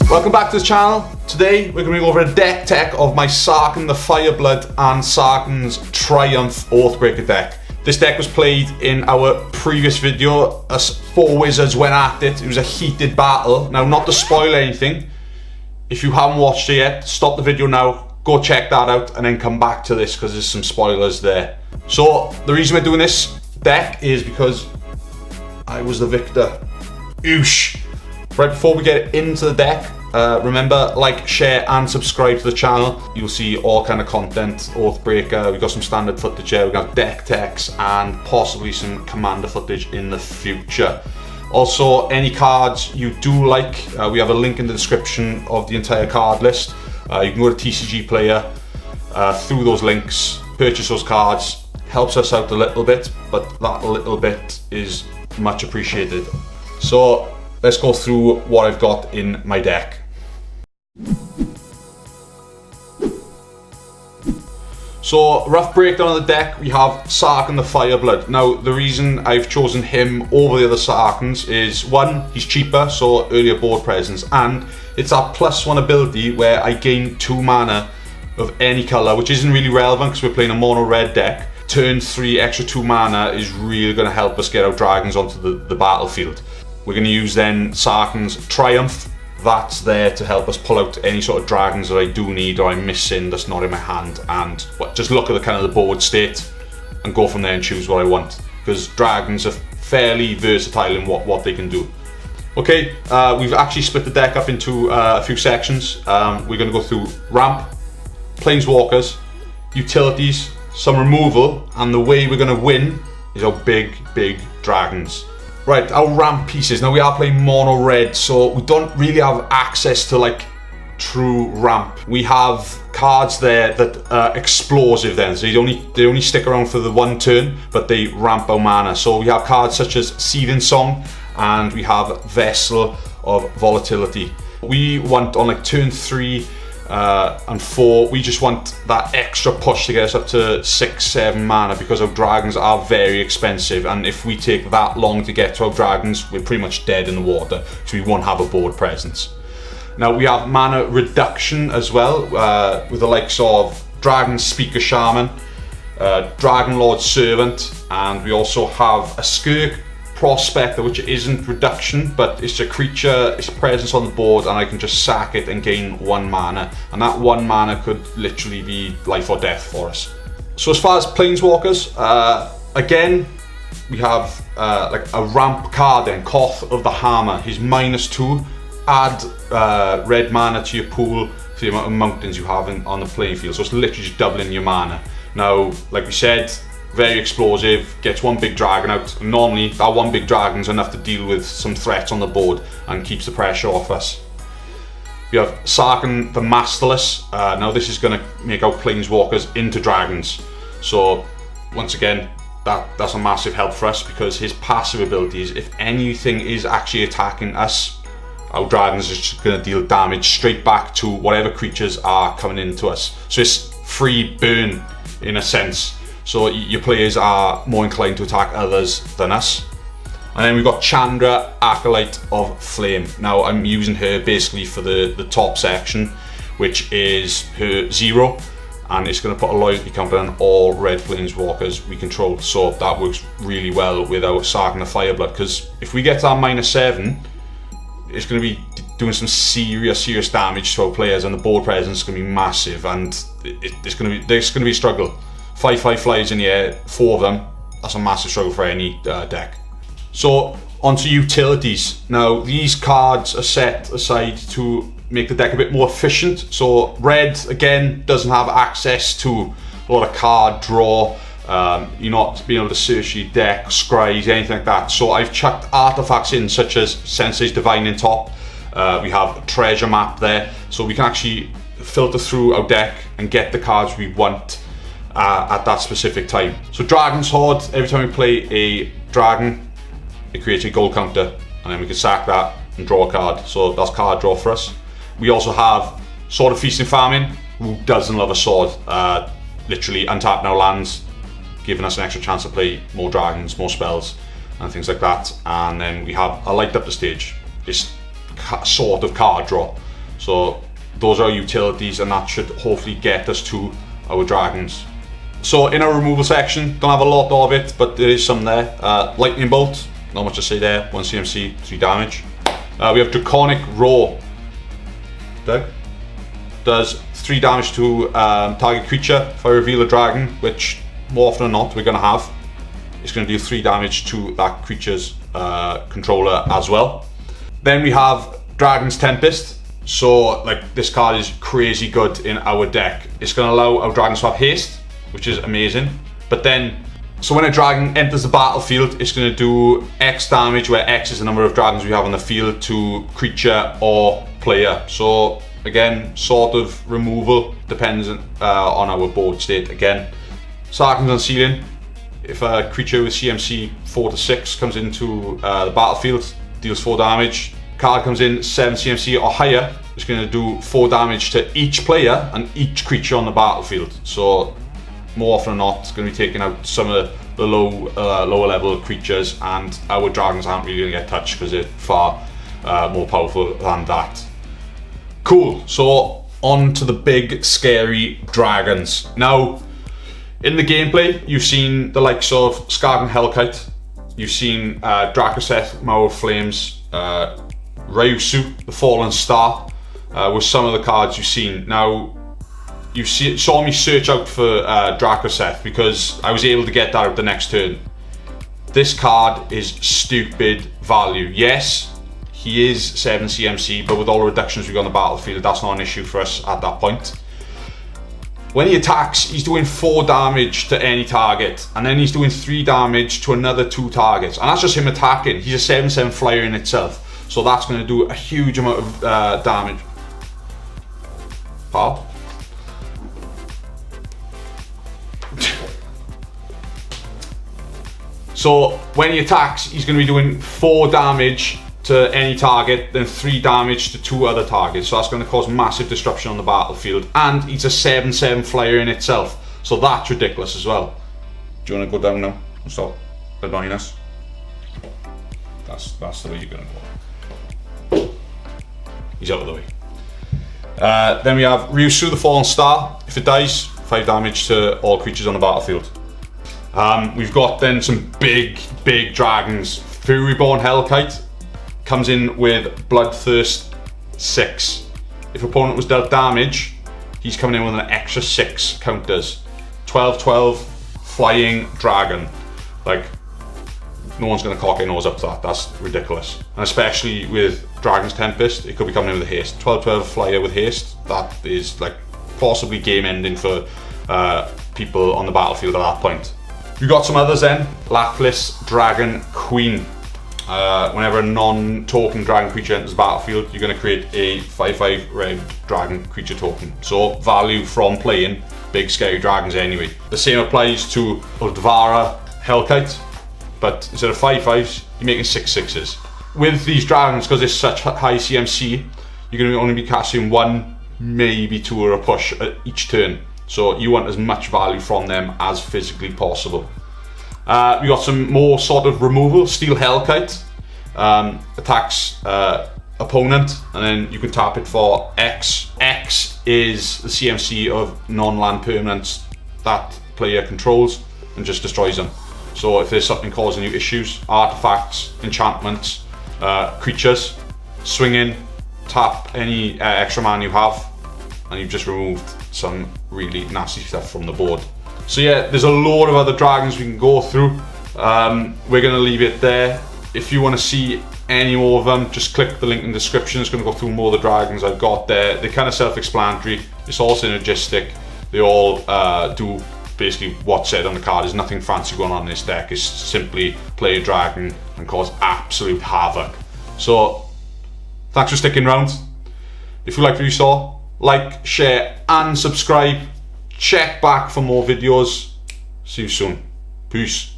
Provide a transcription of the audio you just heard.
Welcome back to the channel. Today we're going to go over a deck tech of my Sarkhan the Fireblood and Sarkhan's Triumph Oathbreaker deck. This deck was played in our previous video. Us four wizards went at it. It was a heated battle. Now, not to spoil anything, if you haven't watched it yet, stop the video now, go check that out, and then come back to this because there's some spoilers there. So the reason we're doing this deck is because I was the victor. Oosh. Right before we get into the deck, remember, like, share and subscribe to the channel. You'll see all kind of content. Oathbreaker, we've got some standard footage here, we've got deck techs and possibly some commander footage in the future. Also, any cards you do like, we have a link in the description of the entire card list. You can go to TCG Player, through those links, purchase those cards. Helps us out a little bit, but that little bit is much appreciated. So let's go through what I've got in my deck. So, rough breakdown of the deck, we have Sarkhan the Fireblood. Now, the reason I've chosen him over the other Sarkhans is, one, he's cheaper, so earlier board presence, and it's that +1 ability where I gain 2 mana of any colour, which isn't really relevant because we're playing a mono red deck. Turn 3 extra 2 mana is really going to help us get our dragons onto the battlefield. We're going to use then Sarkhan's Triumph. That's there to help us pull out any sort of dragons that I do need or I'm missing that's not in my hand, and just look at the kind of the board state and go from there and choose what I want, because dragons are fairly versatile in what they can do. Okay, we've actually split the deck up into a few sections. We're going to go through ramp, planeswalkers, utilities, some removal, and the way we're going to win is our big dragons. Right, our ramp pieces. Now, we are playing mono red, so we don't really have access to like true ramp. We have cards there that are explosive then, so they only stick around for the 1 turn, but they ramp our mana. So we have cards such as Seething Song, and we have Vessel of Volatility. We want on like turn 3 and 4, we just want that extra push to get us up to 6-7 mana, because our dragons are very expensive, and if we take that long to get to our dragons, we're pretty much dead in the water, so we won't have a board presence. Now, we have mana reduction as well, with the likes of Dragon Speaker Shaman, Dragon Lord Servant, and we also have a Skirk Prospector, which isn't reduction, but it's a creature, it's presence on the board, and I can just sack it and gain 1 mana, and that 1 mana could literally be life or death for us. So as far as planeswalkers, again, we have like a ramp card then, Koth of the Hammer. He's -2, add red mana to your pool for the amount of mountains you have on the playing field, so it's literally just doubling your mana. Now, like we said, very explosive, gets 1 big dragon out. Normally, that 1 big dragon's enough to deal with some threats on the board and keeps the pressure off us. We have Sarkhan the Masterless. Now, this is going to make our planeswalkers into dragons. So, once again, that's a massive help for us, because his passive abilities, if anything is actually attacking us, our dragons are just going to deal damage straight back to whatever creatures are coming into us. So it's free burn in a sense. So your players are more inclined to attack others than us. And then we've got Chandra, Acolyte of Flame. Now, I'm using her basically for the top section, which is her 0, and it's going to put a loyalty counter on all red planeswalkers we control. So that works really well with our Sarkhan the Fireblood, because if we get to our -7, it's going to be doing some serious damage to our players, and the board presence is going to be massive, and there's going to be a struggle. 5/5 flies in the air, 4 of them. That's a massive struggle for any deck. So, onto utilities. Now, these cards are set aside to make the deck a bit more efficient. So, red, again, doesn't have access to a lot of card draw. You're not being able to search your deck, scries, anything like that. So, I've chucked artifacts in, such as Sensei's Divine in top. We have a treasure map there, so we can actually filter through our deck and get the cards we want at that specific time. So Dragon's Horde, every time we play a dragon, it creates a gold counter, and then we can sack that and draw a card. So that's card draw for us. We also have Sword of Feast and Famine. Who doesn't love a sword? Literally untapping our lands, giving us an extra chance to play more dragons, more spells, and things like that. And then we have a Light Up the Stage. It's sort of card draw. So those are utilities, and that should hopefully get us to our dragons. So in our removal section, don't have a lot of it, but there is some there. Lightning Bolt, not much to say there, 1 CMC, 3 damage. We have Draconic Roar. Does 3 damage to target creature. If I reveal a dragon, which more often than not we're going to have, it's going to do 3 damage to that creature's controller as well. Then we have Dragon's Tempest. So like this card is crazy good in our deck. It's going to allow our dragons to have haste, which is amazing. But then, so when a dragon enters the battlefield, it's going to do X damage, where X is the number of dragons we have on the field, to creature or player. So again, sort of removal, depends on our board state again. Sarkhan's Unsealing. If a creature with CMC 4 to 6 comes into the battlefield, deals 4 damage. Card comes in 7 CMC or higher, it's going to do 4 damage to each player and each creature on the battlefield. So more often than not, it's going to be taking out some of the lower level creatures, and our dragons aren't really going to get touched because they're far more powerful than that. Cool, so on to the big scary dragons. Now, in the gameplay, you've seen the likes of Sarkhan Hellkite, you've seen Dracoseth, Maw of Flames, Ryusu, the Fallen Star, with some of the cards you've seen. Now, you saw me search out for Dracoseth because I was able to get that out the next turn. This card is stupid value. Yes, he is 7 CMC, but with all the reductions we got on the battlefield, that's not an issue for us at that point. When he attacks, he's doing 4 damage to any target, and then he's doing 3 damage to another 2 targets, and that's just him attacking. He's a 7/7 flyer in itself, so that's going to do a huge amount of damage. Pal? So when he attacks, he's going to be doing 4 damage to any target, then 3 damage to 2 other targets. So that's going to cause massive disruption on the battlefield. And he's a 7/7 flyer in itself. So that's ridiculous as well. Do you want to go down now and stop annoying us? That's the way you're going to go. He's out of the way. Then we have Ryusu, the Fallen Star. If it dies, 5 damage to all creatures on the battlefield. We've got then some big dragons. Furyborn Hellkite comes in with Bloodthirst 6. If opponent was dealt damage, he's coming in with an extra 6 counters. 12/12 flying dragon. Like, no one's going to cock their nose up to that. That's ridiculous. And especially with Dragon's Tempest, it could be coming in with a haste. 12/12 flyer with haste. That is like possibly game ending for people on the battlefield at that point. We've got some others then. Lathliss Dragon Queen. Whenever a non-token dragon creature enters the battlefield, you're going to create a 5/5 red dragon creature token. So value from playing big scary dragons anyway. The same applies to Uldvara Hellkite, but instead of 5/5s, you're making 6/6s. With these dragons, because it's such high CMC, you're going to only be casting 1, maybe 2 or a push at each turn. So you want as much value from them as physically possible. We got some more sort of removal. Steel Hellkite attacks opponent, and then you can tap it for X. X is the CMC of non-land permanents that player controls and just destroys them. So if there's something causing you issues, artifacts, enchantments, creatures, swing in, tap any extra mana you have, and you've just removed some really nasty stuff from the board. So yeah, there's a load of other dragons we can go through. We're going to leave it there. If you want to see any more of them, just click the link in the description. It's going to go through more of the dragons I've got there. They're kind of self-explanatory. It's all synergistic. They all do basically what's said on the card. There's nothing fancy going on in this deck. It's simply play a dragon and cause absolute havoc. So thanks for sticking around. If you liked what you saw, like, share and subscribe. Check back for more videos. See you soon. Peace.